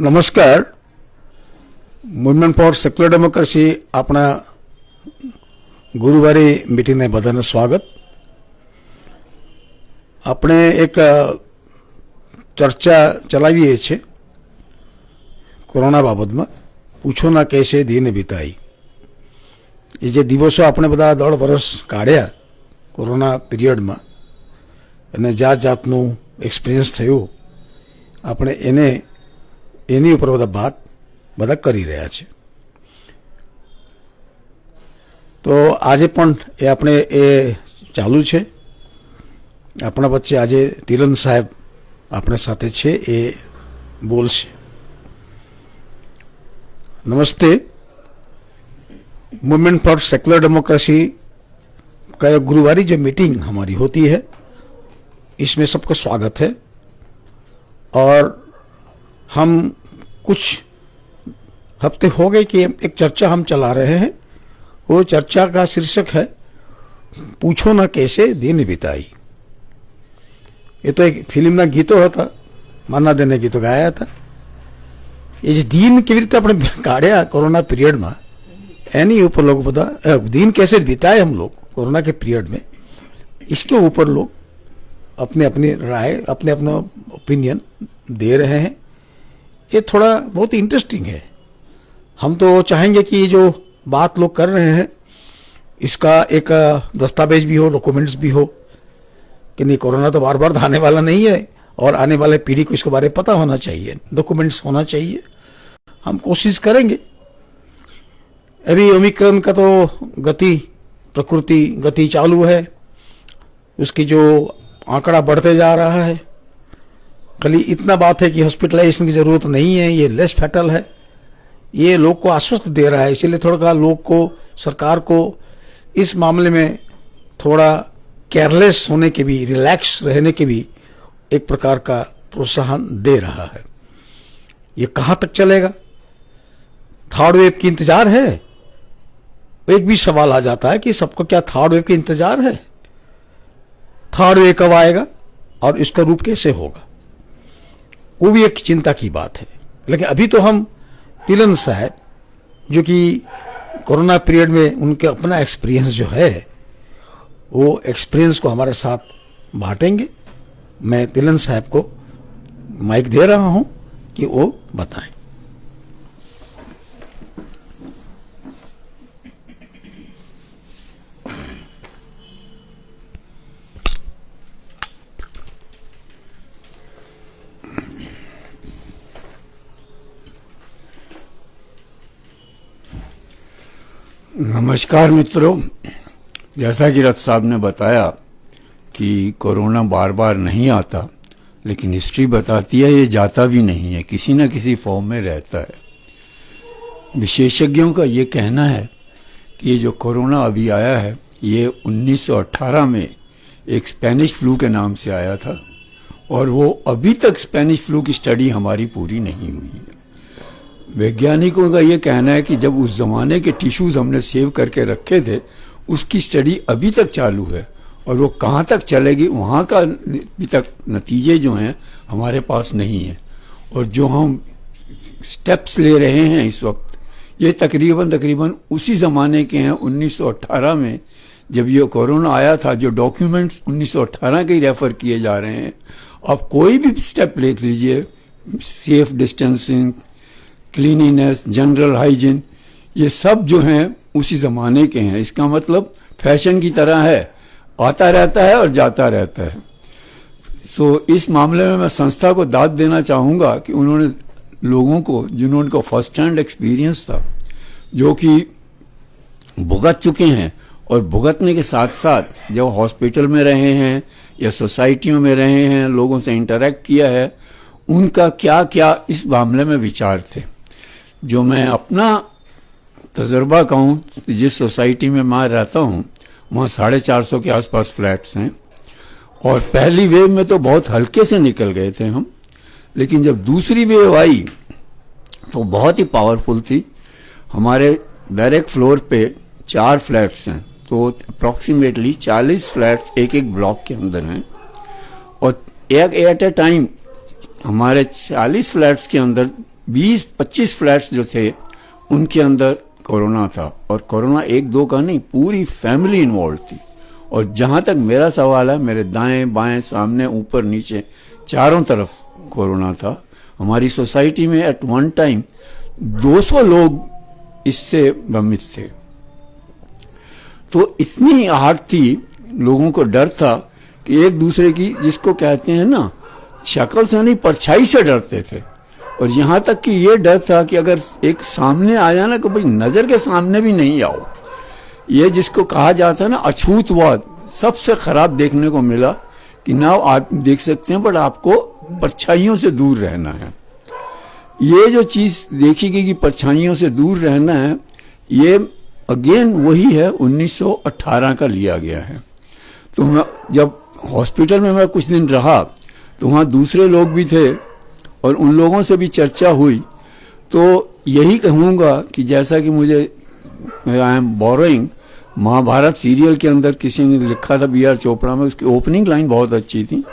નમસ્કાર. Movement four secular democracy આપણા ગુરુવારે મીટિંગને બધાને સ્વાગત. આપણે એક ચર્ચા ચલાવીએ છીએ કોરોના બાબતમાં. પૂછો ના કેસે દિન બીતાઈ. એ જે દિવસો આપણે બધા 1.5 વર્ષ કાઢ્યા કોરોના પીરિયડમાં અને જાત જાતનું એક્સપિરિયન્સ થયું, આપણે એની ઉપર બધા કરી રહ્યા છે. તો આજે પણ આપણે ચાલુ છે. આપણા વચ્ચે આજે તિલન સાહેબ આપણા સાથે છે, એ બોલશે. नमस्ते. मूवमेंट फॉर सेक्युलर डेमोक्रेसी का गुरुवारी जो मीटिंग हमारी होती है, इसमें सबका स्वागत है. और हम कुछ हफ्ते हो गए कि एक चर्चा हम चला रहे हैं. वो चर्चा का शीर्षक है पूछो ना कैसे दिन बिताई. ये तो एक फिल्म ना गीतो होता, माना देने गीतो गाया था. એ જે દિન કેવી રીતે આપણે કાઢ્યા કોરોના પીરિયડમાં, એની ऊपर लोग बता दिन कैसे बिताए हम लोग कोरोना के पीरियड में, इसके ऊपर लोग अपने अपनी राय, अपने अपना ओपिनियन दे रहे हैं. ये थोड़ा बहुत इंटरेस्टिंग है. हम तो चाहेंगे कि ये जो बात लोग कर रहे हैं इसका एक दस्तावेज भी हो, डॉक्यूमेंट्स भी हो कि नहीं, कोरोना तो बार बार आने वाला नहीं है और आने वाले पीढ़ी को इसके बारे में पता होना चाहिए, डॉक्यूमेंट्स होना चाहिए. हम कोशिश करेंगे. अभी ओमिक्रॉन का तो गति चालू है. उसकी जो आंकड़ा बढ़ते जा रहा है. खाली इतना बात है कि हॉस्पिटलाइजेशन की जरूरत नहीं है, ये लेस फैटल है, ये लोग को आश्वस्त दे रहा है. इसीलिए थोड़ा लोग को, सरकार को इस मामले में थोड़ा केयरलेस होने के भी, रिलैक्स रहने के भी एक प्रकार का प्रोत्साहन दे रहा है. ये कहां तक चलेगा? थर्ड वेव की इंतजार है. एक भी सवाल आ जाता है कि सबको क्या थर्ड वेव की इंतजार है? थर्ड वेव कब आएगा और इसका रूप कैसे होगा, वो भी एक चिंता की बात है. लेकिन अभी तो हम तिलन साहब, जो कि कोरोना पीरियड में उनके अपना एक्सपीरियंस जो है, वो एक्सपीरियंस को हमारे साथ बांटेंगे. मैं तिलन साहब को माइक दे रहा हूं कि वो बताएं. नमस्कार मित्रों. जैसा कि रथ साहब ने बताया कि कोरोना बार बार नहीं आता, लेकिन हिस्ट्री बताती है ये जाता भी नहीं है, किसी न किसी फॉर्म में रहता है. विशेषज्ञों का ये कहना है कि ये जो कोरोना अभी आया है, ये 1918 में एक स्पेनिश फ्लू के नाम से आया था और वो अभी तक स्पेनिश फ्लू की स्टडी हमारी पूरी नहीं हुई है. वैज्ञानिकों का ये कहना है कि जब उस ज़माने के टिश्यूज़ हमने सेव करके रखे थे, उसकी स्टडी अभी तक चालू है और वो कहाँ तक चलेगी, वहाँ का अभी तक नतीजे जो हैं हमारे पास नहीं है. और जो हम स्टेप्स ले रहे हैं इस वक्त, ये तकरीबन उसी ज़माने के हैं. 1918 में जब ये कोरोना आया था, जो डॉक्यूमेंट्स 1918 के ही रेफ़र किए जा रहे हैं. आप कोई भी स्टेप ले लीजिए, safe distancing, cleanliness, general hygiene, ये सब जो हैं उसी ज़माने के हैं. इसका मतलब फैशन की तरह है, आता रहता है और जाता रहता है. सो इस मामले में मैं संस्था को दाद देना चाहूँगा कि उन्होंने लोगों को, जिन्होंने को फर्स्ट हैंड एक्सपीरियंस था, जो कि भुगत चुके हैं और भुगतने के साथ साथ जब हॉस्पिटल में रहे हैं या सोसाइटियों में रहे हैं, लोगों से इंटरेक्ट किया है, उनका क्या क्या इस मामले में विचार थे. जो मैं अपना तजुर्बा कहूँ, जिस सोसाइटी में मैं रहता हूँ वहाँ 450 के आसपास फ्लैट्स हैं और पहली वेव में तो बहुत हल्के से निकल गए थे हम, लेकिन जब दूसरी वेव आई तो बहुत ही पावरफुल थी. हमारे डायरेक्ट फ्लोर पे 4 फ्लैट्स हैं, तो अप्रॉक्सीमेटली 40 फ्लैट्स एक एक ब्लॉक के अंदर हैं और एक एट ए टाइम हमारे 40 फ्लैट्स के अंदर 20-25 फ्लैट्स जो थे उनके अंदर कोरोना था, और कोरोना एक दो का नहीं, पूरी फैमिली इन्वॉल्व थी। और जहां तक मेरा सवाल है, मेरे दाएं बाएं सामने ऊपर नीचे चारों तरफ कोरोना था। हमारी सोसाइटी में एट वन टाइम 200 लोग इससे भ्रमित थे। तो इतनी आहट थी, लोगों को डर था कि एक दूसरे की, जिसको कहते हैं ना, शक्ल से नहीं परछाई से डरते थे। और यहां तक कि ये डर था कि अगर एक सामने आया ना, कि भाई नजर के सामने भी नहीं आओ। ये जिसको कहा जाता है ना अछूतवाद, सबसे खराब देखने को मिला कि ना आप देख सकते हैं, बट आपको परछाइयों से दूर रहना है। ये जो चीज देखी गई कि परछाइयों से दूर रहना है, ये अगेन वही है 1918 का लिया गया है। तो मैं जब हॉस्पिटल में मैं कुछ दिन रहा तो वहाँ दूसरे लोग भी थे और उन लोगों से भी चर्चा हुई। तो यही कहूँगा कि जैसा कि मुझे I am borrowing Mahabharat serial के अंदर किसी ने लिखा था, B.R. चोपड़ा में, उसकी ओपनिंग लाइन बहुत अच्छी थी।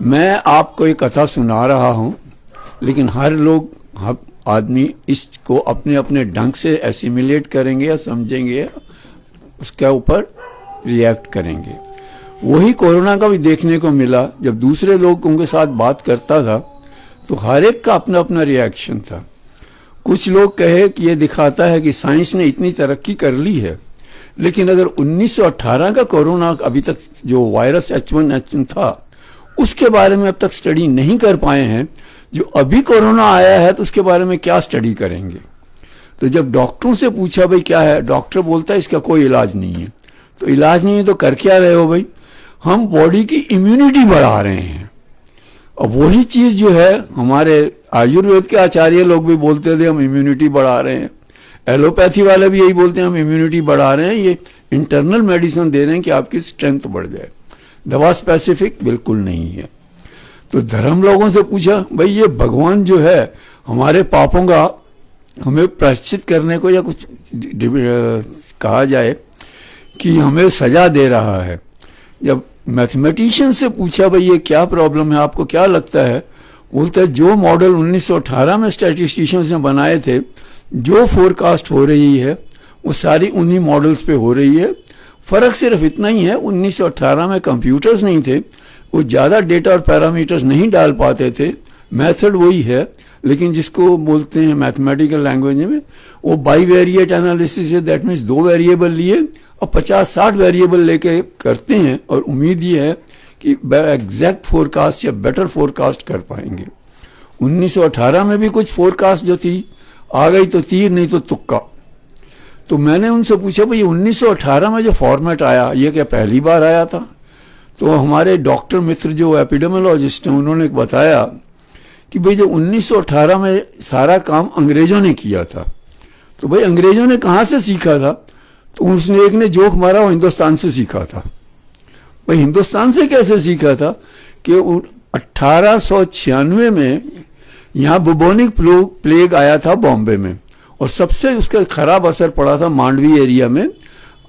मैं आपको एक कथा सुना रहा हूँ, लेकिन हर आदमी इसको अपने अपने ढंग से एसिमिलेट करेंगे या समझेंगे, उसके ऊपर रिएक्ट करेंगे। वही कोरोना का भी देखने को मिला। जब दूसरे लोग उनके साथ बात करता था तो हर एक का अपना अपना रिएक्शन था। कुछ लोग कहे कि ये दिखाता है कि साइंस ने इतनी तरक्की कर ली है, लेकिन अगर 1918 का कोरोना अभी तक जो वायरस H1N1 था उसके बारे में अब तक स्टडी नहीं कर पाए हैं, जो अभी कोरोना आया है तो उसके बारे में क्या स्टडी करेंगे। तो जब डॉक्टरों से पूछा भाई क्या है, डॉक्टर बोलता है इसका कोई इलाज नहीं है। तो इलाज नहीं है तो कर क्या रहे हो भाई? हम बॉडी की इम्यूनिटी बढ़ा रहे हैं। और वही चीज जो है हमारे आयुर्वेद के आचार्य लोग भी बोलते थे हम इम्यूनिटी बढ़ा रहे हैं, एलोपैथी वाले भी यही बोलते हैं हम इम्यूनिटी बढ़ा रहे हैं, ये इंटरनल मेडिसिन दे रहे हैं कि आपकी स्ट्रेंथ बढ़ जाए, दवा स्पेसिफिक बिल्कुल नहीं है। तो धर्म लोगों से पूछा भाई ये भगवान जो है हमारे पापों का हमें प्रायश्चित करने को या कुछ कहा जाए कि हमें सजा दे रहा है। जब मैथमेटिशियन से पूछा भाई ये क्या प्रॉब्लम है, आपको क्या लगता है, बोलते हैं जो मॉडल 1918 में स्टैटिस्टिशियंस ने बनाए थे, जो फोरकास्ट हो रही है वो सारी उन्हीं मॉडल्स पे हो रही है। फर्क सिर्फ इतना ही है 1918 में कंप्यूटर्स नहीं थे, वो ज़्यादा डेटा और पैरामीटर्स नहीं डाल पाते थे, मेथड वही है, लेकिन जिसको बोलते हैं मैथमेटिकल लैंग्वेज में वो बाईवेरिएट एनालिसिस है। दैट मीन्स 2 वेरिएबल लिए और 50-60 वेरिएबल लेके करते हैं और उम्मीद ये है कि एग्जैक्ट फोरकास्ट या बेटर फोरकास्ट कर पाएंगे। 1918 में भी कुछ फोरकास्ट जो थी आ गई तो तीर, नहीं तो तुक्का। तो मैंने उनसे पूछा भाई 1918 में जो फॉर्मेट आया ये क्या पहली बार आया था? तो हमारे डॉक्टर मित्र जो एपिडेमियोलॉजिस्ट हैं उन्होंने बताया कि भाई जो 1918 में सारा काम अंग्रेजों ने किया था। तो भाई अंग्रेजों ने कहाँ से सीखा था? तो उसने एक ने जोक मारा वो हिंदुस्तान से सीखा था। भाई हिंदुस्तान से कैसे सीखा था कि 1896 में यहाँ बुबोनिक प्लेग आया था बॉम्बे में, और सबसे उसका खराब असर पड़ा था मांडवी एरिया में।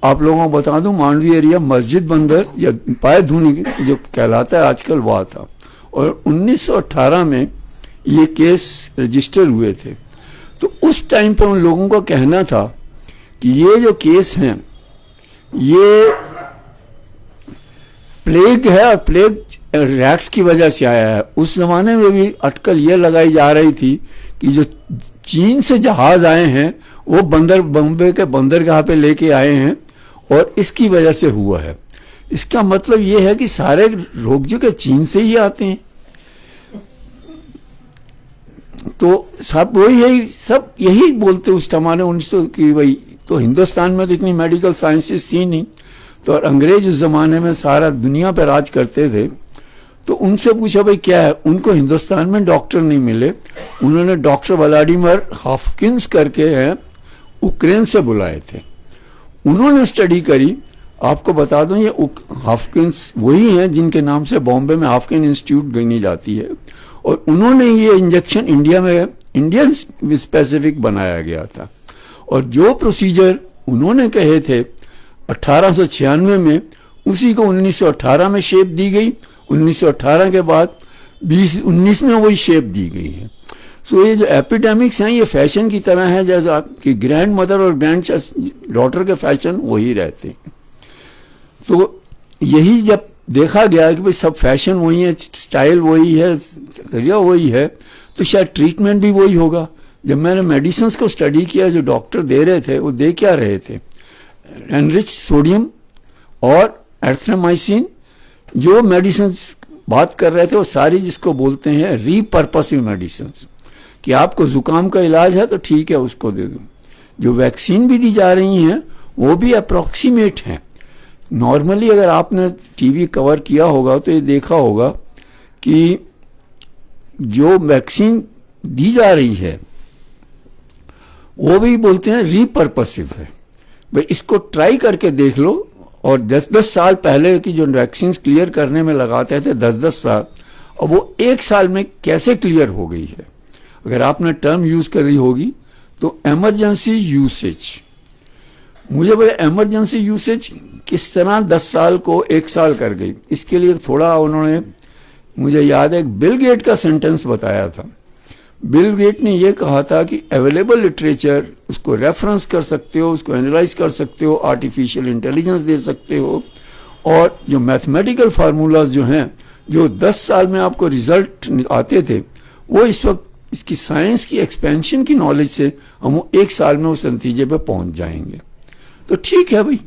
आप लोगों को बता दूं मांडवी एरिया मस्जिद बंदर या पायधुनी जो कहलाता है आजकल वहाँ था, और 1918 में ये केस रजिस्टर हुए थे। तो उस टाइम पर उन लोगों का कहना था कि ये जो केस हैं ये प्लेग है और प्लेग रैट्स की वजह से आया है। उस जमाने में भी अटकल ये लगाई जा रही थी कि जो चीन से जहाज आए हैं वो बॉम्बे के बंदरगाह पे लेके आए हैं और इसकी वजह से हुआ है। इसका मतलब ये है कि सारे रोग जो के चीन से ही आते हैं। तो सब यही बोलते उस जमाने 1900 की भाई। तो हिंदुस्तान में तो इतनी मेडिकल साइंसेस थी नहीं, तो और अंग्रेज उस जमाने में सारा दुनिया पर राज करते थे। तो उनसे पूछा भाई क्या है, उनको हिंदुस्तान में डॉक्टर नहीं मिले। उन्होंने डॉक्टर व्लादिमीर हॉपकिंस करके हैं यूक्रेन से बुलाए थे। उन्होंने स्टडी करी। आपको बता दूं ये हॉपकिंस वही हैं जिनके नाम से बॉम्बे में हॉपकिन इंस्टीट्यूट गनी जाती है, और उन्होंने ये इंजेक्शन इंडिया में इंडियन स्पेसिफिक बनाया गया था। और जो प्रोसीजर उन्होंने कहे थे 1896 में, उसी को 1918 में शेप दी गई। 1918 के बाद 19 में वही शेप दी गई है। सो ये जो एपिडेमिक्स हैं ये फैशन की तरह है, जैसे आपकी ग्रैंड मदर और ग्रैंड डॉटर के फैशन वही रहते हैं। तो यही जब देखा गया कि भाई सब फैशन वही है, स्टाइल वही है, जरिया वही है, तो शायद ट्रीटमेंट भी वही होगा। जब मैंने मेडिसिन को स्टडी किया, जो डॉक्टर दे रहे थे वो दे क्या रहे थे, एनरिच सोडियम और एर्थ्रामाइसिन। जो मेडिसिन बात कर रहे थे वो सारी जिसको बोलते हैं रीपर्पसिव मेडिसिन, कि आपको जुकाम का इलाज है तो ठीक है उसको दे दो। जो वैक्सीन भी दी जा रही हैं वो भी अप्रोक्सीमेट हैं। नॉर्मली अगर आपने टीवी कवर किया होगा तो ये देखा होगा कि जो वैक्सीन दी जा रही है वो भी बोलते हैं रीपर्पसिव है। भाई इसको ट्राई करके देख लो। और 10-10 साल पहले की जो वैक्सीन क्लियर करने में लगाते थे 10-10 साल, और वो 1 साल में कैसे क्लियर हो गई है। अगर आपने टर्म यूज करी होगी तो इमरजेंसी यूसेज। मुझे भाई इमरजेंसी यूसेज किस तरह 10 साल को 1 साल कर गई, इसके लिए थोड़ा उन्होंने, मुझे याद है एक बिल गेट का सेंटेंस बताया था। बिल गेट ने यह कहा था कि अवेलेबल लिटरेचर, उसको रेफरेंस कर सकते हो, उसको एनालाइज कर सकते हो, आर्टिफिशियल इंटेलिजेंस दे सकते हो, और जो मैथमेटिकल फार्मूलाज जो हैं, जो 10 साल में आपको रिजल्ट आते थे, वो इस वक्त इसकी साइंस की एक्सपेंशन की नॉलेज से हम 1 साल में उस नतीजे पे पहुंच जाएंगे। तो ठीक है भाई,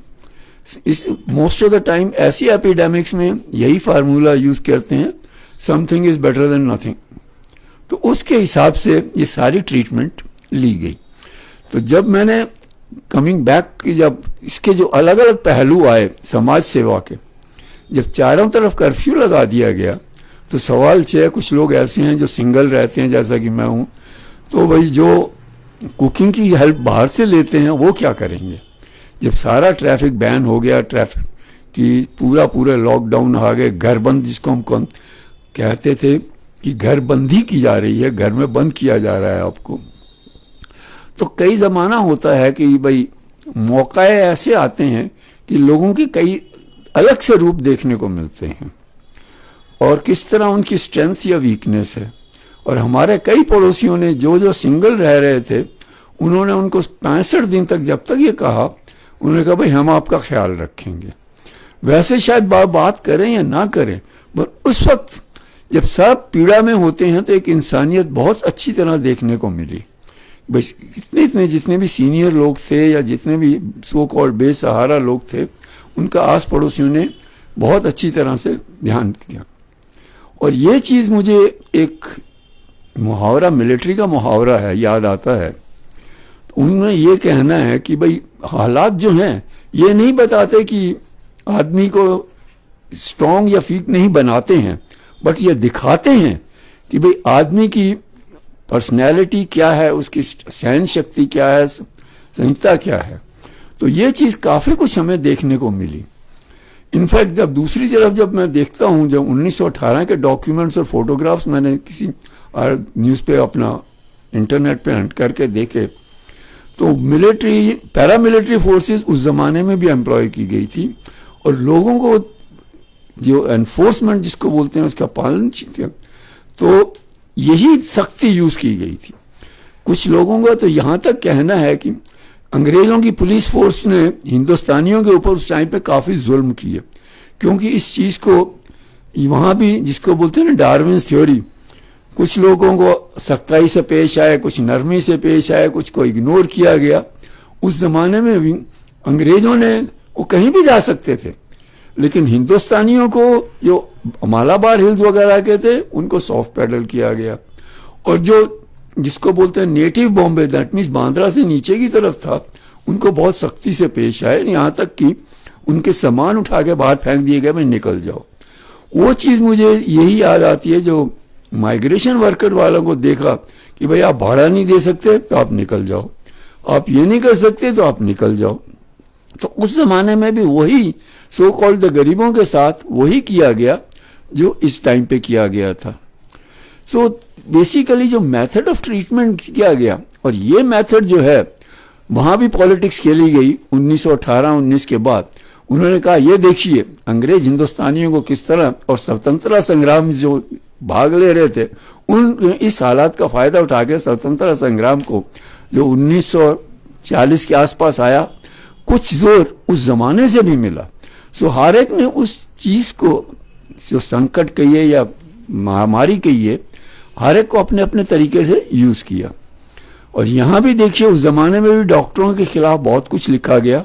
इस मोस्ट ऑफ द टाइम ऐसी एपिडेमिक्स में यही फार्मूला यूज करते हैं, something is better than nothing. तो उसके हिसाब से ये सारी ट्रीटमेंट ली गई। तो जब मैंने कमिंग बैक की, जब इसके जो अलग अलग पहलू आए समाज सेवा के, जब चारों तरफ कर्फ्यू लगा दिया गया, तो सवाल छे, कुछ लोग ऐसे हैं जो सिंगल रहते हैं जैसा कि मैं हूं, तो भाई जो कुकिंग की हेल्प बाहर से लेते हैं वो क्या करेंगे। जब सारा ट्रैफिक बैन हो गया, ट्रैफिक की पूरा लॉकडाउन आ गए, घर बंद, जिसको हम कहते थे कि घर बंदी की जा रही है, घर में बंद किया जा रहा है आपको। तो कई जमाना होता है कि भाई मौके ऐसे आते हैं कि लोगों के कई अलग से रूप देखने को मिलते हैं, और किस तरह उनकी स्ट्रेंथ या वीकनेस है। और हमारे कई पड़ोसियों ने जो सिंगल रह रहे थे, उन्होंने उनको 65 दिन तक, जब तक ये कहा, उन्होंने कहा भाई हम आपका ख्याल रखेंगे। वैसे शायद बात करें या ना करें, पर उस वक्त जब सब पीड़ा में होते हैं तो एक इंसानियत बहुत अच्छी तरह देखने को मिली। बस इतने जितने भी सीनियर लोग थे या जितने भी सो कॉल्ड बेसहारा लोग थे, उनका आस पड़ोसियों ने बहुत अच्छी तरह से ध्यान किया। और ये चीज़ मुझे एक मुहावरा, मिलिट्री का मुहावरा है, याद आता है। तो उनमें ये कहना है कि भाई हालात जो हैं ये नहीं बताते कि आदमी को स्ट्रांग या वीक नहीं बनाते हैं, बट ये दिखाते हैं कि भाई आदमी की पर्सनैलिटी क्या है, उसकी सहन शक्ति क्या है, संहिता क्या है। तो ये चीज़ काफ़ी कुछ हमें देखने को मिली। इनफैक्ट जब दूसरी तरफ जब मैं देखता हूँ, जब 1918 के डॉक्यूमेंट्स और फोटोग्राफ्स मैंने किसी न्यूज़ पे अपना इंटरनेट पे हंट करके देखे, तो मिलिट्री, पैरामिलिट्री फोर्सेस उस जमाने में भी एम्प्लॉय की गई थी, और लोगों को जो एनफोर्समेंट जिसको बोलते हैं उसका पालन चाहिए, तो यही सख्ती यूज की गई थी। कुछ लोगों का तो यहाँ तक कहना है कि अंग्रेजों की पुलिस फोर्स ने हिंदुस्तानियों के ऊपर उस टाइम पे काफी जुल्म किए, क्योंकि इस चीज को वहां भी, जिसको बोलते हैं ना डार्विन थ्योरी, कुछ लोगों को सख्ताई से पेश आए, कुछ नरमी से पेश आए, कुछ को इग्नोर किया गया। उस जमाने में भी अंग्रेजों ने, वो कहीं भी जा सकते थे, लेकिन हिंदुस्तानियों को जो मालाबार हिल्स वगैरह के थे उनको सॉफ्ट पैडल किया गया, और जो जिसको बोलते हैं native Bombay, that means Bandra से नीचे की तरफ था, उनको बहुत सख्ती से पेश आए, यहाँ तक कि उनके सामान उठा के बाहर फेंक दिए गए, भाई निकल जाओ। वो चीज़ मुझे यही याद आती है, जो माइग्रेशन वर्कर वालों को देखा कि भाई आप भाड़ा नहीं दे सकते तो आप निकल जाओ, आप ये नहीं कर सकते तो आप निकल जाओ। तो उस जमाने में भी वही सो कॉल्ड गरीबों के साथ वही किया गया जो इस टाइम पे किया गया था। सो बेसिकली जो मेथड ऑफ ट्रीटमेंट किया गया, और ये मेथड जो है वहां भी पॉलिटिक्स खेली गई 1918-19 के बाद। उन्होंने कहा ये देखिए अंग्रेज हिंदुस्तानियों को किस तरह, और स्वतंत्रता संग्राम जो भाग ले रहे थे, उन इस हालात का फायदा उठा के स्वतंत्रता संग्राम को जो 1940 के आसपास आया, कुछ जोर उस जमाने से भी मिला। सो हर एक ने उस चीज को, जो संकट कहिए या महामारी कहिए, हर एक को अपने अपने तरीके से यूज किया। और यहां भी देखिए, उस जमाने में भी डॉक्टरों के खिलाफ बहुत कुछ लिखा गया,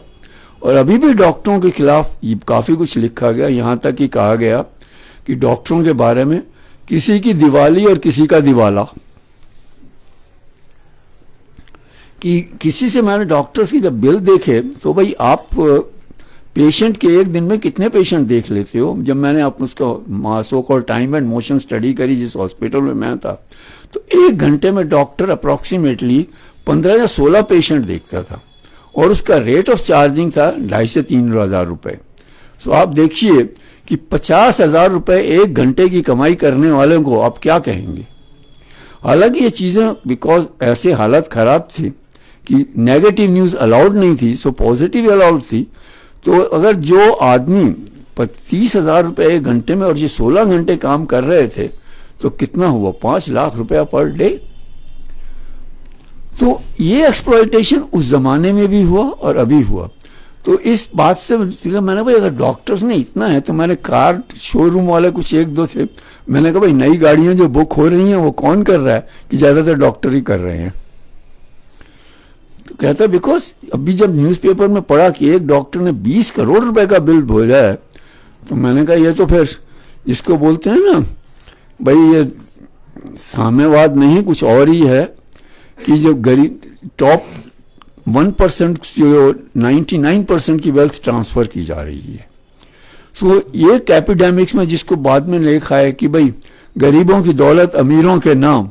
और अभी भी डॉक्टरों के खिलाफ काफी कुछ लिखा गया। यहां तक कि कहा गया कि डॉक्टरों के बारे में, किसी की दिवाली और किसी का दिवाला, कि किसी से मैंने डॉक्टर्स की जब बिल देखे तो भाई आप पेशेंट के एक दिन में कितने पेशेंट देख लेते हो। जब मैंने आप उसका so called time and motion study करी जिस हॉस्पिटल में मैं था, तो 1 घंटे में डॉक्टर अप्रोक्सीमेटली 15 या 16 पेशेंट देखता था, और उसका रेट ऑफ चार्जिंग था 2,500 से 3,000 रुपए। सो आप देखिए कि 50,000 रुपए 1 घंटे की कमाई करने वाले को आप क्या कहेंगे। हालांकि ये चीजें, बिकॉज ऐसे हालत खराब थी कि नेगेटिव न्यूज अलाउड नहीं थी, सो पॉजिटिव अलाउड थी। तो अगर जो आदमी 30,000 रुपए 1 घंटे में और ये 16 घंटे काम कर रहे थे, तो कितना हुआ, 5 लाख रुपया पर डे। तो ये एक्सप्लॉयटेशन उस जमाने में भी हुआ और अभी हुआ। तो इस बात से मैंने भाई, अगर डॉक्टर्स ने इतना है, तो मैंने कार शोरूम वाले कुछ 1-2 थे, मैंने कहा भाई नई गाड़ियां जो बुक हो रही हैं वो कौन कर रहा है, कि ज्यादातर डॉक्टर ही कर रहे हैं। तो कहता बिकॉज अभी जब न्यूज़पेपर में पढ़ा कि एक डॉक्टर ने 20 करोड़ रुपए का बिल भेजा है, तो मैंने कहा ये तो फिर जिसको बोलते हैं ना भाई, ये साम्यवाद नहीं कुछ और ही है, कि जो गरीब टॉप 1% जो 99% की वेल्थ ट्रांसफर की जा रही है। सो ये एपिडेमिक्स में जिसको बाद में लिखा है कि भाई गरीबों की दौलत अमीरों के नाम,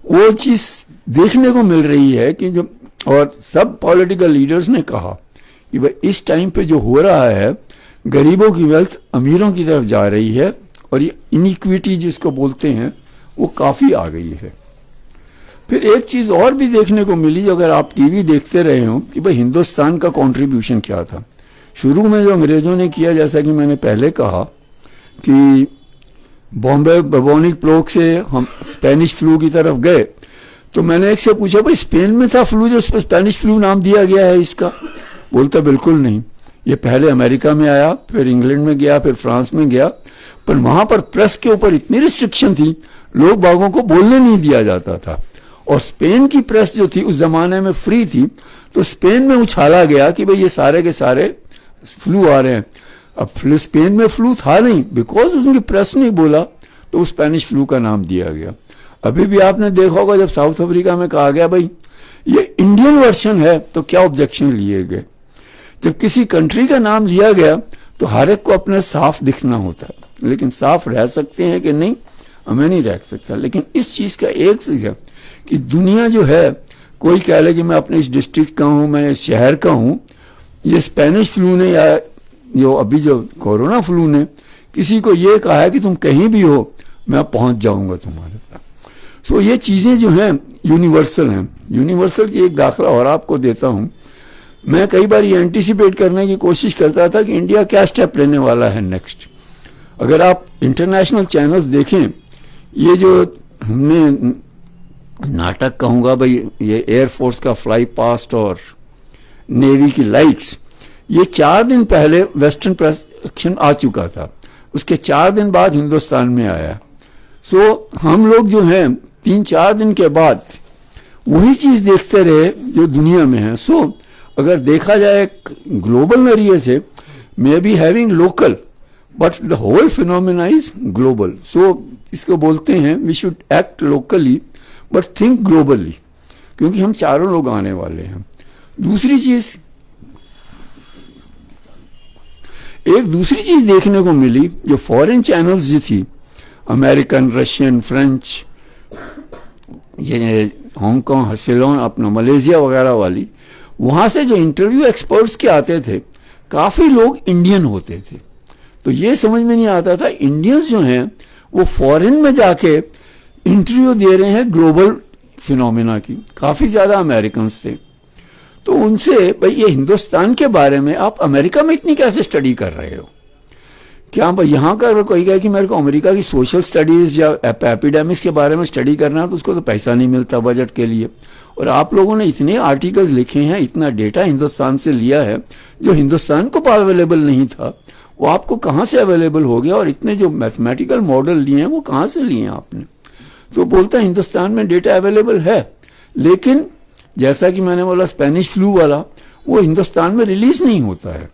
वो चीज देखने को मिल रही है कि जो, और सब पॉलिटिकल लीडर्स ने कहा कि भाई इस टाइम पे जो हो रहा है, गरीबों की वेल्थ अमीरों की तरफ जा रही है, और ये इनइक्विटी जिसको बोलते हैं वो काफी आ गई है। फिर एक चीज और भी देखने को मिली, अगर आप टीवी देखते रहे हो, कि भाई हिंदुस्तान का कंट्रीब्यूशन क्या था। शुरू में जो अंग्रेजों ने किया, जैसा कि मैंने पहले कहा कि बॉम्बे बबोनिक प्लेग से हम स्पेनिश फ्लू की तरफ गए, तो मैंने एक से पूछा भाई स्पेन में था फ्लू जो स्पेनिश फ्लू नाम दिया गया है इसका? बोलता बिल्कुल नहीं, ये पहले अमेरिका में आया, फिर इंग्लैंड में गया, फिर फ्रांस में गया, पर वहां पर प्रेस के ऊपर इतनी रिस्ट्रिक्शन थी, लोग बागों को बोलने नहीं दिया जाता था। और स्पेन की प्रेस जो थी उस जमाने में फ्री थी, तो स्पेन में उछाला गया कि भाई ये सारे के सारे फ्लू आ रहे हैं। अब स्पेन में फ्लू था नहीं, बिकॉज उसकी प्रेस नहीं बोला, तो उस स्पेनिश फ्लू का नाम दिया गया। अभी भी आपने देखा होगा जब साउथ अफ्रीका में कहा गया भाई ये इंडियन वर्जन है, तो क्या ऑब्जेक्शन लिए गए। जब किसी कंट्री का नाम लिया गया तो हर एक को अपने साफ दिखना होता है, लेकिन साफ रह सकते हैं कि नहीं, हमें नहीं रह सकता। लेकिन इस चीज का एक चीज है कि दुनिया जो है, कोई कह ले कि मैं अपने इस डिस्ट्रिक्ट का हूं, मैं इस शहर का हूं, ये स्पेनिश फ्लू ने या जो अभी जो कोरोना फ्लू ने किसी को ये कहा है कि तुम कहीं भी हो मैं पहुंच जाऊंगा तुम्हारे तक। सो ये चीजें जो हैं यूनिवर्सल हैं। यूनिवर्सल की एक दाखला और आपको देता हूं। मैं कई बार ये एंटिसिपेट करने की कोशिश करता था कि इंडिया क्या स्टेप लेने वाला है नेक्स्ट। अगर आप इंटरनेशनल चैनल्स देखें, ये जो हमने नाटक कहूंगा भाई, ये एयरफोर्स का फ्लाई पास्ट और नेवी की लाइट्स, ये 4 दिन पहले वेस्टर्न प्रेस एक्शन आ चुका था, उसके 4 दिन बाद हिंदुस्तान में आया। सो हम लोग जो हैं 3-4 दिन के बाद वही चीज देखते रहे जो दुनिया में है। सो अगर देखा जाए ग्लोबल नजरिए से, may be having local but the whole phenomena is global. So इसको बोलते हैं we should act locally but think globally, क्योंकि हम चारों लोग आने वाले हैं। दूसरी चीज, एक दूसरी चीज देखने को मिली, जो फॉरेन चैनल्स जो थी, अमेरिकन, रशियन, फ्रेंच, ये हांगकांग, हसीलोन, अपना मलेशिया वगैरह वाली, वहां से जो इंटरव्यू एक्सपर्ट्स के आते थे, काफी लोग इंडियन होते थे। तो ये समझ में नहीं आता था इंडियंस जो हैं वो फॉरेन में जाके इंटरव्यू दे रहे हैं ग्लोबल फिनोमेना की। काफी ज्यादा अमेरिकन्स थे, तो उनसे भाई ये हिंदुस्तान के बारे में आप अमेरिका में इतनी कैसे स्टडी कर रहे हो, क्या यहाँ का अगर कोई कहे कि मेरे को अमेरिका की सोशल स्टडीज या एपिडेमिक्स के बारे में स्टडी करना है तो उसको तो पैसा नहीं मिलता बजट के लिए। और आप लोगों ने इतने आर्टिकल्स लिखे हैं, इतना डेटा हिंदुस्तान से लिया है जो हिंदुस्तान को अवेलेबल नहीं था, वो आपको कहाँ से अवेलेबल हो गया? और इतने जो मैथमेटिकल मॉडल लिए हैं वो कहाँ से लिए हैं आपने? तो बोलता है हिंदुस्तान में डेटा अवेलेबल है, लेकिन जैसा कि मैंने बोला स्पेनिश फ्लू वाला वो हिंदुस्तान में रिलीज नहीं होता है।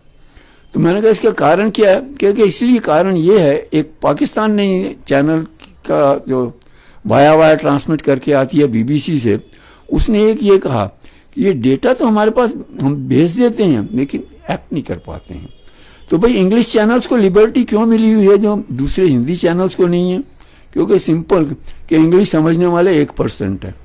तो मैंने कहा इसका कारण क्या है? क्योंकि इसलिए कारण ये है, एक पाकिस्तान ने चैनल का जो वाया ट्रांसमिट करके आती है बीबीसी से, उसने एक ये कहा कि ये डेटा तो हमारे पास हम भेज देते हैं लेकिन एक्ट नहीं कर पाते हैं। तो भाई इंग्लिश चैनल्स को लिबर्टी क्यों मिली हुई है जो दूसरे हिंदी चैनल्स को नहीं है? क्योंकि सिंपल कि इंग्लिश समझने वाले 1% है।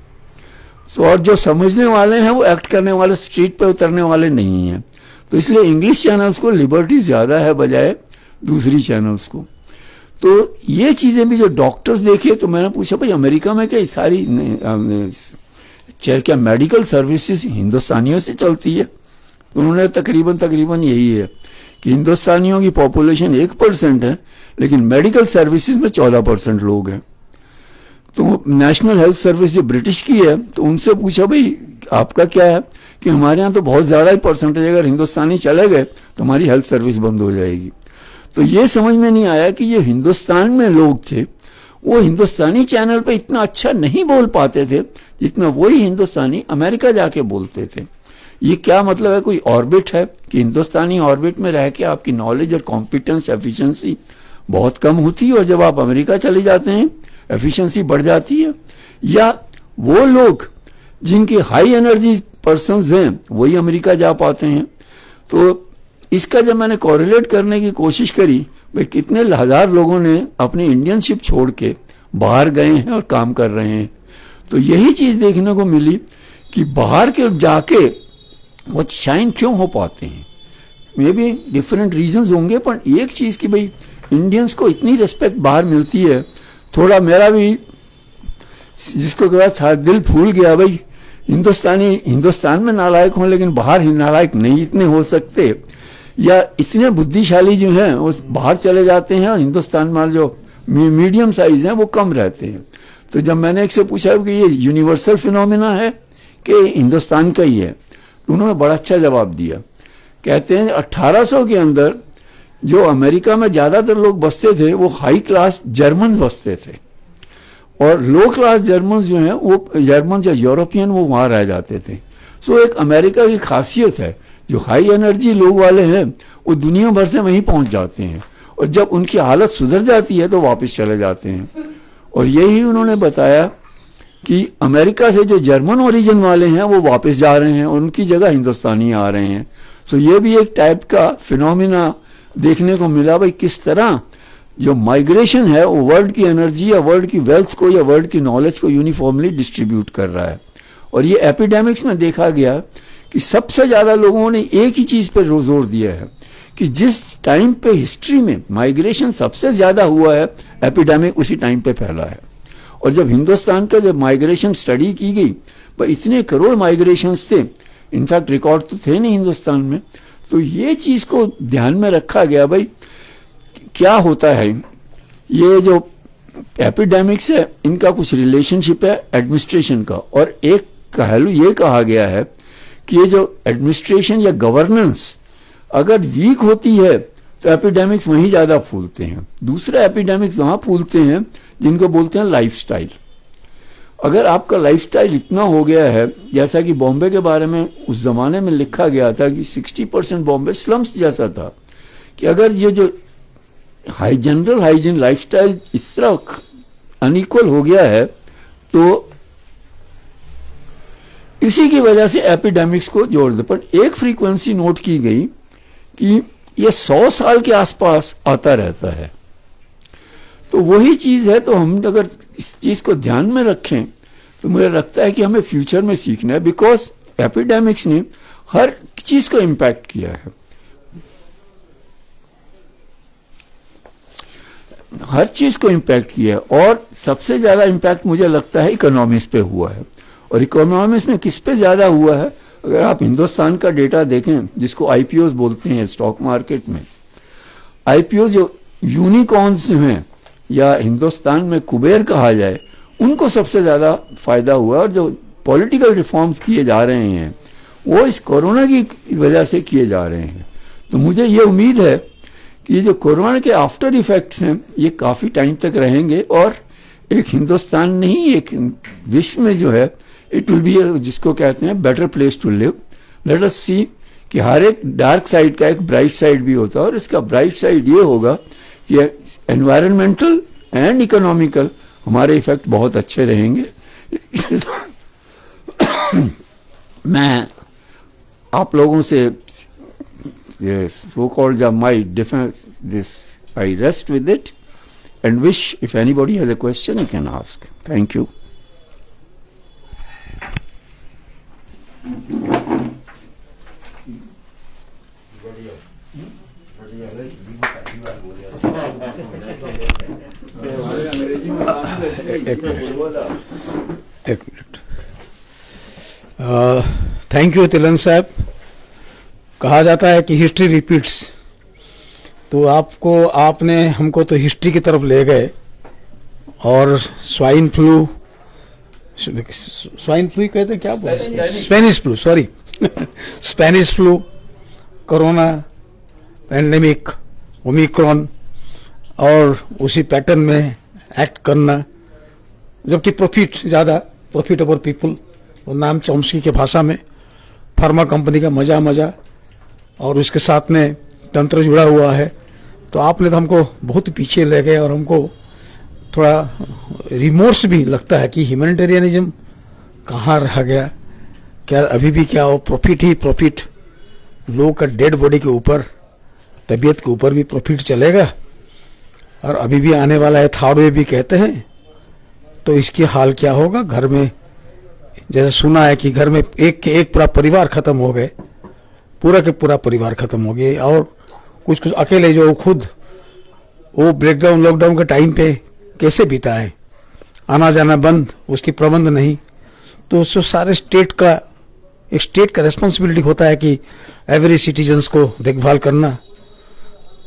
और जो समझने वाले हैं वो एक्ट करने वाले, स्ट्रीट पे उतरने वाले नहीं हैं। तो इसलिए इंग्लिश चैनल्स को लिबर्टी ज्यादा है बजाय दूसरी चैनल्स को। तो ये चीजें भी जो डॉक्टर्स देखे, तो मैंने पूछा भाई अमेरिका में क्या सारी क्या मेडिकल सर्विसेज हिंदुस्तानियों से चलती है? तो उन्होंने तकरीबन यही है कि हिंदुस्तानियों की पॉपुलेशन 1% है लेकिन मेडिकल सर्विसेज में 14% लोग हैं। तो नेशनल हेल्थ सर्विस जो ब्रिटिश की है, तो उनसे पूछा भाई आपका क्या है? कि हमारे यहाँ तो बहुत ज्यादा ही परसेंटेज, अगर हिंदुस्तानी चले गए तो हमारी हेल्थ सर्विस बंद हो जाएगी। तो ये समझ में नहीं आया कि ये हिंदुस्तान में लोग थे वो हिंदुस्तानी चैनल पे इतना अच्छा नहीं बोल पाते थे जितना वही हिंदुस्तानी अमेरिका जाके बोलते थे। ये क्या मतलब है? कोई ऑर्बिट है कि हिंदुस्तानी ऑर्बिट में रह के आपकी नॉलेज और कॉम्पिटेंस एफिशिएंसी बहुत कम होती है और जब आप अमेरिका चले जाते हैं एफिशिएंसी बढ़ जाती है? या वो लोग जिनके हाई एनर्जी पर्सन्स हैं वही अमेरिका जा पाते हैं? तो इसका जब मैंने कोरिलेट करने की कोशिश करी, भाई कितने हजार लोगों ने अपनी इंडियनशिप छोड़ के बाहर गए हैं और काम कर रहे हैं, तो यही चीज देखने को मिली कि बाहर के जाके वो शाइन क्यों हो पाते हैं। मे बी डिफरेंट रीजंस होंगे, पर एक चीज की भाई इंडियंस को इतनी रिस्पेक्ट बाहर मिलती है। थोड़ा मेरा भी जिसको के बाद दिल फूल गया, भाई हिंदुस्तान में नालायक हों लेकिन बाहर ही नालायक नहीं इतने हो सकते, या इतने बुद्धिशाली जो हैं वो बाहर चले जाते हैं और हिंदुस्तान में जो मीडियम साइज हैं वो कम रहते हैं। तो जब मैंने एक से पूछा कि ये यूनिवर्सल फिनोमिना है कि हिंदुस्तान का ही है, तो उन्होंने बड़ा अच्छा जवाब दिया। कहते हैं 1800 के अंदर जो अमेरिका में ज्यादातर लोग बसते थे वो हाई क्लास जर्मन बसते थे और लो क्लास जर्मन जो हैं वो जर्मन या यूरोपियन वो वहां रह जाते थे। सो एक अमेरिका की खासियत है, जो हाई एनर्जी लोग वाले हैं वो दुनिया भर से वहीं पहुंच जाते हैं और जब उनकी हालत सुधर जाती है तो वापस चले जाते हैं। और यही उन्होंने बताया कि अमेरिका से जो जर्मन ओरिजिन वाले हैं वो वापस जा रहे हैं और उनकी जगह हिंदुस्तानी आ रहे हैं। सो ये भी एक टाइप का फिनोमिना देखने को मिला, भाई किस तरह जो माइग्रेशन है वो वर्ल्ड की एनर्जी या वर्ल्ड की वेल्थ को या वर्ल्ड की नॉलेज को यूनिफॉर्मली डिस्ट्रीब्यूट कर रहा है। और ये एपिडेमिक्स में देखा गया कि सबसे ज्यादा लोगों ने एक ही चीज पर जोर दिया है कि जिस टाइम पे हिस्ट्री में माइग्रेशन सबसे ज्यादा हुआ है एपिडेमिक उसी टाइम पे फैला है। और जब हिंदुस्तान का जब माइग्रेशन स्टडी की गई, भाई इतने करोड़ माइग्रेशंस थे, इनफैक्ट रिकॉर्ड तो थे नहीं हिंदुस्तान में, तो ये चीज को ध्यान में रखा गया भाई क्या होता है। ये जो एपिडेमिक्स है इनका कुछ रिलेशनशिप है एडमिनिस्ट्रेशन का, और एक पहलू ये कहा गया है कि ये जो एडमिनिस्ट्रेशन या गवर्नेंस अगर वीक होती है तो एपिडेमिक्स वहीं ज्यादा फूलते हैं। दूसरे एपिडेमिक्स वहां फूलते हैं जिनको बोलते हैं लाइफस्टाइल। अगर आपका लाइफस्टाइल इतना हो गया है, जैसा कि बॉम्बे के बारे में उस जमाने में लिखा गया था कि 60% बॉम्बे स्लम्स जैसा था, कि अगर ये जो जनरल हाइजीन लाइफस्टाइल इस तरह अनइक्वल हो गया है तो इसी की वजह से एपिडेमिक्स को जोड़ दे। पर एक फ्रीक्वेंसी नोट की गई कि ये 100 साल के आसपास आता रहता है। तो वही चीज है, तो हम अगर इस चीज को ध्यान में रखें तो मुझे लगता है कि हमें फ्यूचर में सीखना है, बिकॉज एपिडेमिक्स ने हर चीज को इम्पैक्ट किया है, हर चीज को इम्पैक्ट किया है। और सबसे ज्यादा इम्पैक्ट मुझे लगता है इकोनॉमिक्स पे हुआ है। और इकोनॉमिक्स में किस पे ज्यादा हुआ है? अगर आप हिंदुस्तान का डेटा देखें जिसको आईपीओ बोलते हैं स्टॉक मार्केट में, आईपीओ जो यूनिकॉर्न्स हैं या हिंदुस्तान में कुबेर कहा जाए, उनको सबसे ज़्यादा फायदा हुआ। और जो पॉलिटिकल रिफॉर्म्स किए जा रहे हैं वो इस कोरोना की वजह से किए जा रहे हैं। तो मुझे ये उम्मीद है कि ये जो कोरोना के आफ्टर इफेक्ट्स हैं ये काफ़ी टाइम तक रहेंगे और एक हिंदुस्तान नहीं, एक विश्व में जो है इट विल बी, जिसको कहते हैं better place to live. Let us see कि हर एक डार्क साइड का एक ब्राइट साइड भी होता है, और इसका ब्राइट साइड ये होगा कि एनवायरमेंटल एंड इकोनॉमिकल हमारे इफेक्ट बहुत अच्छे रहेंगे। मैं आप लोगों से so called my defense this I rest with it and wish if anybody has a question he can ask. Thank you. एक मिनट। थैंक यू तिलन साहब। कहा जाता है कि हिस्ट्री रिपीट्स, तो आपने हमको तो हिस्ट्री की तरफ ले गए और स्वाइन फ्लू कहते हैं, क्या बोलते, Spanish flu, sorry Spanish flu, corona pandemic, Omicron, और उसी पैटर्न में एक्ट करना, जबकि प्रॉफिट ज़्यादा, प्रॉफिट ओवर पीपल, वो नाम चॉम्स्की के भाषा में, फार्मा कंपनी का मजा, और उसके साथ में तंत्र जुड़ा हुआ है। तो आपने तो हमको बहुत पीछे ले गए और हमको थोड़ा रिमोर्स भी लगता है कि ह्यूमैनिटेरियनिज्म कहाँ रह गया, क्या अभी भी क्या वो प्रॉफिट ही प्रॉफिट, लोग का डेड बॉडी के ऊपर, तबीयत के ऊपर भी प्रॉफिट चलेगा, और अभी भी आने वाला है थर्ड वेव भी कहते हैं। तो इसकी हाल क्या होगा? घर में जैसे सुना है कि घर में एक के एक पूरा परिवार खत्म हो गए, पूरा के पूरा परिवार खत्म हो गए, और कुछ अकेले जो खुद वो ब्रेकडाउन लॉकडाउन के टाइम पे कैसे बिताए, आना जाना बंद, उसकी प्रबंध नहीं। तो उससे सारे स्टेट का रेस्पॉन्सिबिलिटी होता है कि एवरी सिटीजन्स को देखभाल करना।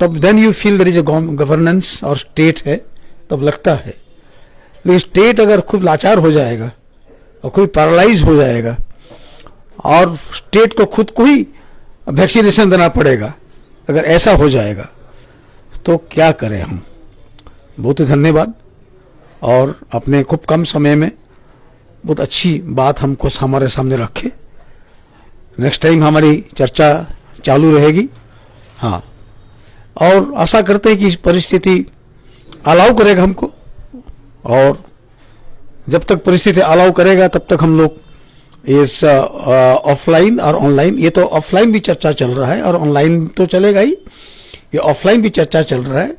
तब then you feel there is a governance और स्टेट है, तब लगता है। लेकिन स्टेट अगर खुद लाचार हो जाएगा और खुद पैरालाइज हो जाएगा, और स्टेट को खुद को ही वैक्सीनेशन देना पड़ेगा, अगर ऐसा हो जाएगा तो क्या करें हम। बहुत ही धन्यवाद, और अपने खूब कम समय में बहुत अच्छी बात हमको हमारे सामने रखे। नेक्स्ट टाइम हमारी चर्चा चालू रहेगी। हाँ, और आशा करते हैं कि परिस्थिति अलाउ करेगा हमको, और जब तक परिस्थिति अलाउ करेगा तब तक हम लोग इस ऑफलाइन और ऑनलाइन, ये तो ऑफलाइन भी चर्चा चल रहा है और ऑनलाइन तो चलेगा ही, ये ऑफलाइन भी चर्चा चल रहा है,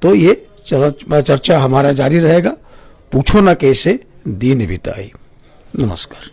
तो ये चर्चा हमारा जारी रहेगा। पूछो ना कैसे दीन बिताई। नमस्कार।